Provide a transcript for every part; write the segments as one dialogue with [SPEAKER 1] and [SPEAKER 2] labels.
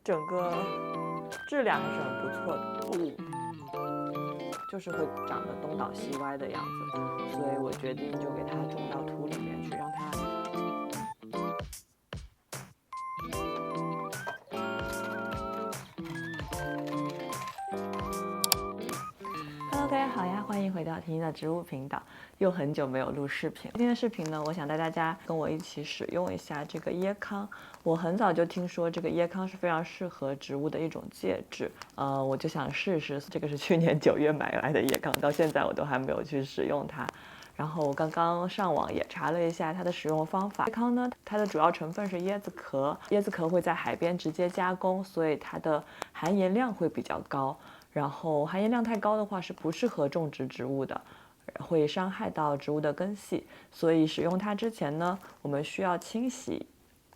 [SPEAKER 1] 整个质量还是很不错的，就是会长得东倒西歪的样子，所以我决定就给它种到土里面去，让它。Hello， 大家好呀，欢迎回到婷婷的植物频道。又很久没有录视频，今天的视频呢，我想带大家跟我一起使用一下这个椰糠。我很早就听说这个椰糠是非常适合植物的一种介质，我就想试试。这个是去年9月买来的椰糠，到现在我都还没有去使用它。然后我刚刚上网也查了一下它的使用方法。椰糠呢，它的主要成分是椰子壳，椰子壳会在海边直接加工，所以它的含盐量会比较高。然后含盐量太高的话是不适合种植植物的，会伤害到植物的根系。所以使用它之前呢，我们需要清洗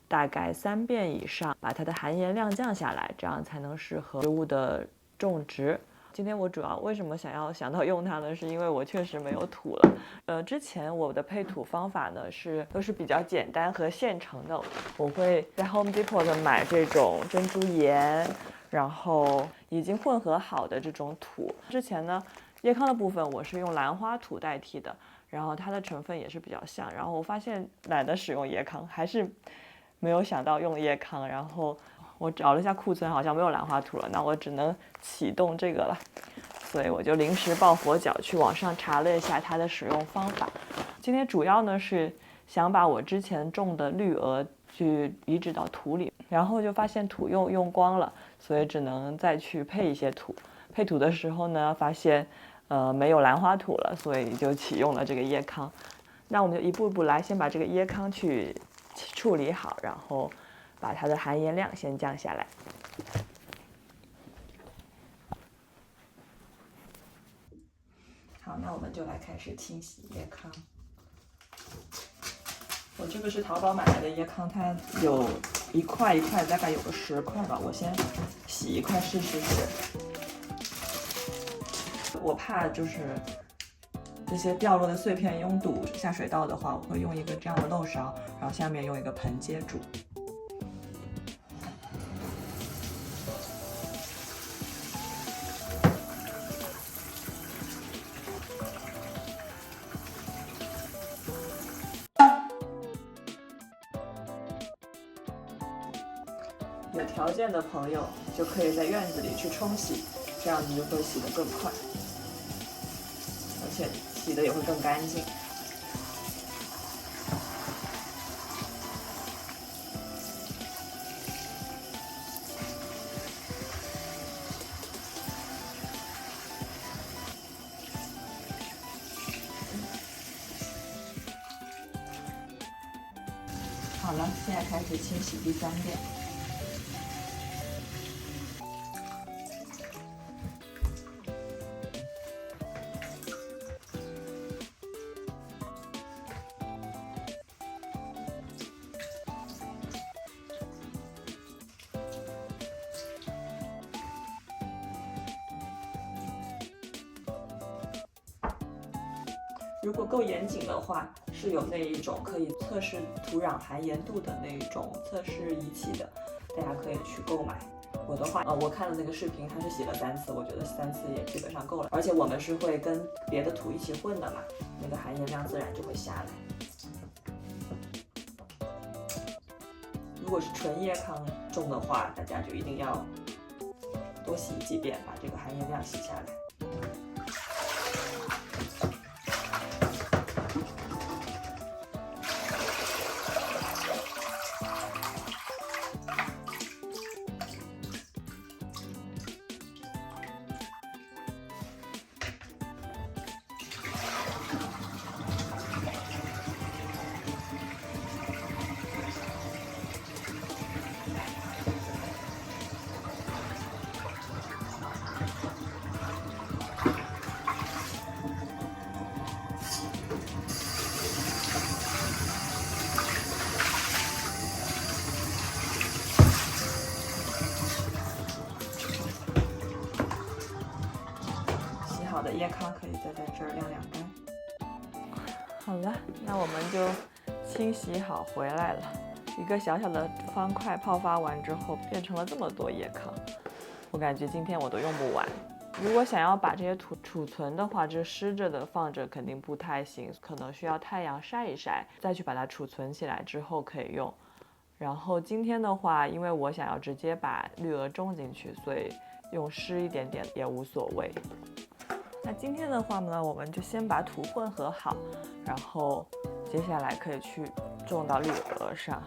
[SPEAKER 1] 大概3遍以上，把它的含盐量降下来，这样才能适合植物的种植。今天我主要为什么想到用它呢？是因为我确实没有土了。之前我的配土方法呢都是比较简单和现成的。我会在 Home Depot 买这种珍珠岩，然后已经混合好的这种土。之前呢，椰糠的部分我是用兰花土代替的，然后它的成分也是比较像。然后我发现懒得使用椰糠，还是没有想到用椰糠，然后我找了一下库存，好像没有兰花土了，那我只能启动这个了。所以我就临时抱佛脚去网上查了一下它的使用方法。今天主要呢是想把我之前种的绿鹅去移植到土里，然后就发现土用光了，所以只能再去配一些土。配土的时候呢，发现没有兰花土了，所以就启用了这个椰糠。那我们就一步一步来，先把这个椰糠去处理好，然后把它的含盐量先降下来。好，那我们就来开始清洗椰糠。我这个是淘宝买来的椰糠，它有一块一块，大概有个10块吧。我先洗一块试。我怕就是这些掉落的碎片拥堵下水道的话，我会用一个这样的漏勺，然后下面用一个盆接住。有条件的朋友就可以在院子里去冲洗，这样子就会洗得更快，而且洗的也会更干净。好了，现在开始清洗第3遍。如果够严谨的话，是有那一种可以测试土壤含盐度的那一种测试仪器的，大家可以去购买。我的话，我看的那个视频，它是洗了3次，我觉得3次也基本上够了。而且我们是会跟别的土一起混的嘛，那个含盐量自然就会下来。如果是纯椰糠种的话，大家就一定要多洗几遍，把这个含盐量洗下来。好的椰糠可以再在这儿晾干。好了，那我们就清洗好回来了。一个小小的方块泡发完之后，变成了这么多椰糠，我感觉今天我都用不完。如果想要把这些土储存的话，这湿着的放着肯定不太行，可能需要太阳晒一晒，再去把它储存起来之后可以用。然后今天的话，因为我想要直接把绿鹅种进去，所以用湿一点点也无所谓。那今天的话呢，我们就先把土混合好，然后接下来可以去种到绿鹅上。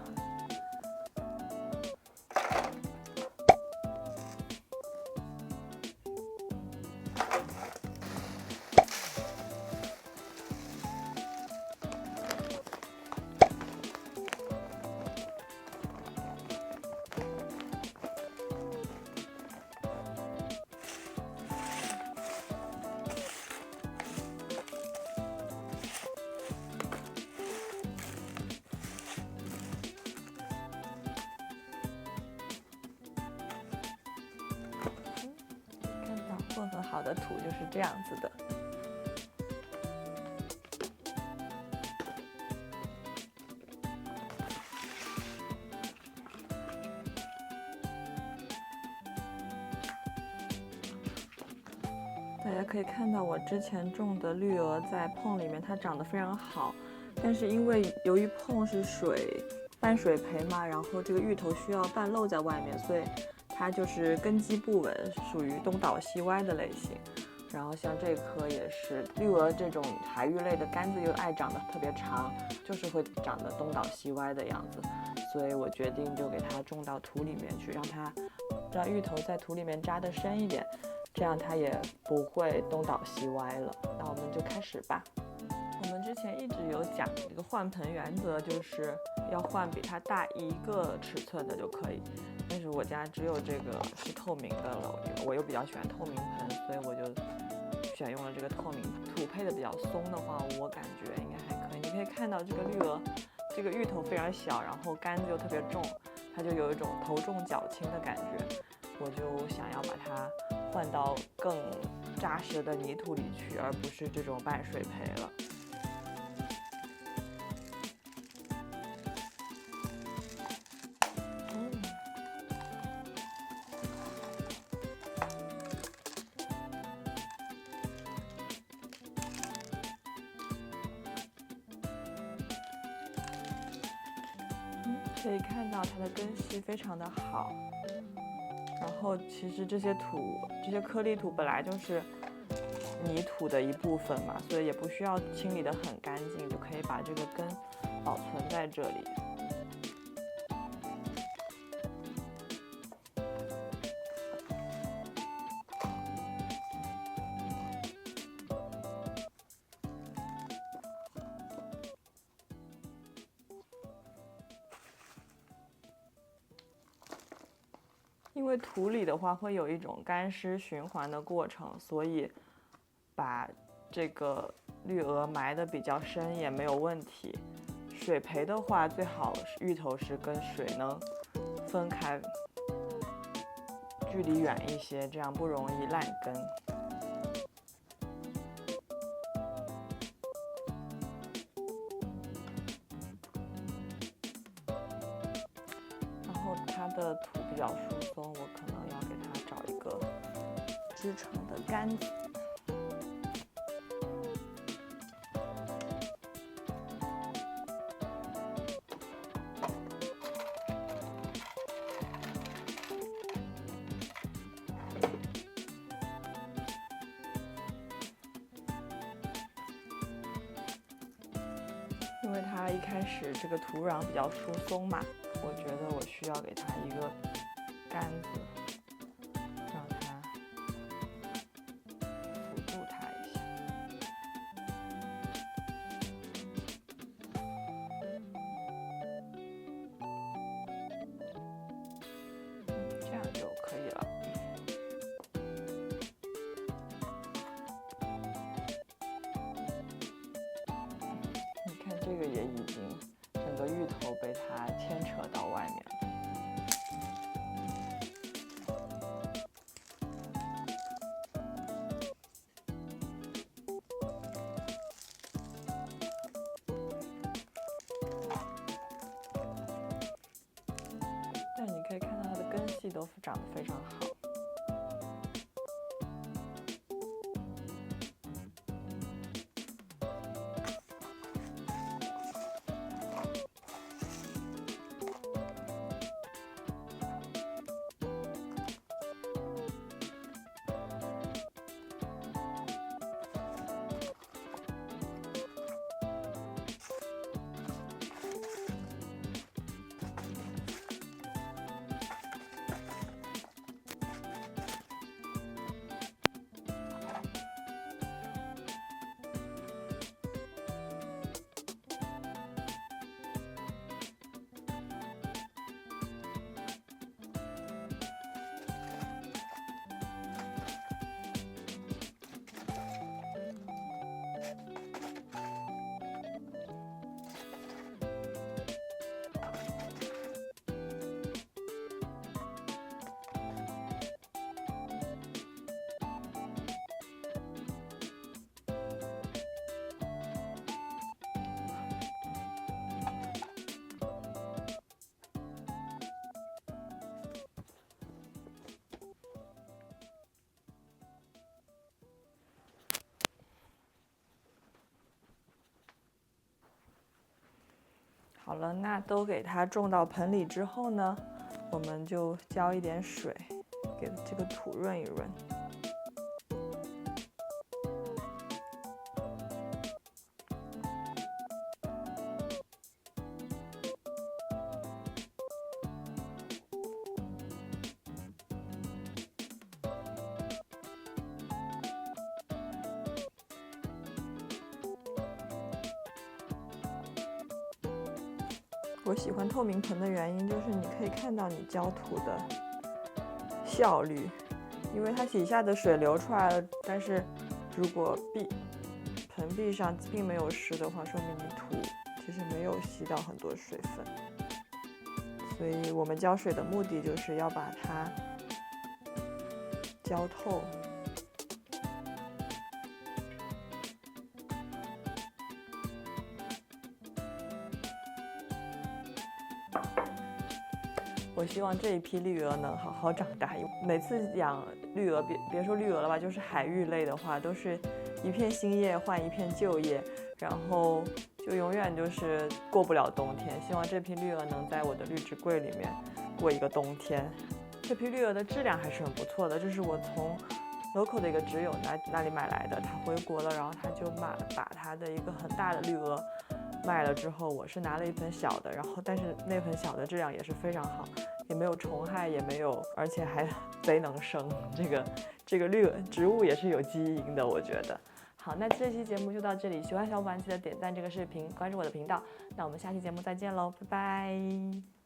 [SPEAKER 1] 混合好的土就是这样子的。大家可以看到，我之前种的绿鹅在瓮里面，它长得非常好，但是由于瓮是半水培嘛，然后这个芋头需要半露在外面，所以它就是根基不稳，属于东倒西歪的类型。然后像这棵也是绿鹅这种海芋类的杆子又爱长得特别长，就是会长得东倒西歪的样子，所以我决定就给它种到土里面去，让芋头在土里面扎得深一点，这样它也不会东倒西歪了。那我们就开始吧。我们之前一直有讲这个换盆原则，就是要换比它大1个尺寸的就可以。但是我家只有这个是透明的了，我又比较喜欢透明盆，所以我就选用了这个透明盆。土配的比较松的话，我感觉应该还可以。你可以看到这个绿鹅，这个芋头非常小，然后杆子又特别重，它就有一种头重脚轻的感觉。我就想要把它换到更扎实的泥土里去，而不是这种半水培了。可以看到它的根系非常的好，然后其实这些颗粒土本来就是泥土的一部分嘛，所以也不需要清理得很干净，就可以把这个根保存在这里。因为土里的话会有一种干湿循环的过程，所以把这个绿鹅埋得比较深也没有问题。水培的话，最好芋头是跟水能分开，距离远一些，这样不容易烂根。然后它的土比较疏松，我可能要给它找一个支撑的杆子。因为它一开始这个土壤比较疏松嘛，我觉得我需要给它一个杆子，让它辅助它一下。这样就可以了。这个也已经整个芋头被它牵扯到外面了。气都长得非常好。好了，那都给它种到盆里之后呢，我们就浇一点水，给这个土润一润。我喜欢透明盆的原因就是你可以看到你浇土的效率，因为它底下的水流出来了，但是如果盆壁上并没有湿的话，说明你土其实没有吸到很多水分。所以我们浇水的目的就是要把它浇透。我希望这一批绿鹅能好好长大。每次养绿鹅，别说绿鹅了吧，就是海芋类的话，都是一片新叶换一片旧叶，然后就永远就是过不了冬天。希望这批绿鹅能在我的绿植柜里面过一个冬天。这批绿鹅的质量还是很不错的，这是我从 local 的一个植友那里买来的，他回国了，然后他就把他的一个很大的绿鹅卖了之后，我是拿了一盆小的，然后但是那盆小的质量也是非常好，也没有虫害，也没有，而且还贼能生。这个绿植物也是有基因的，我觉得。好，那这期节目就到这里，喜欢小伙伴记得点赞这个视频，关注我的频道。那我们下期节目再见喽，拜拜。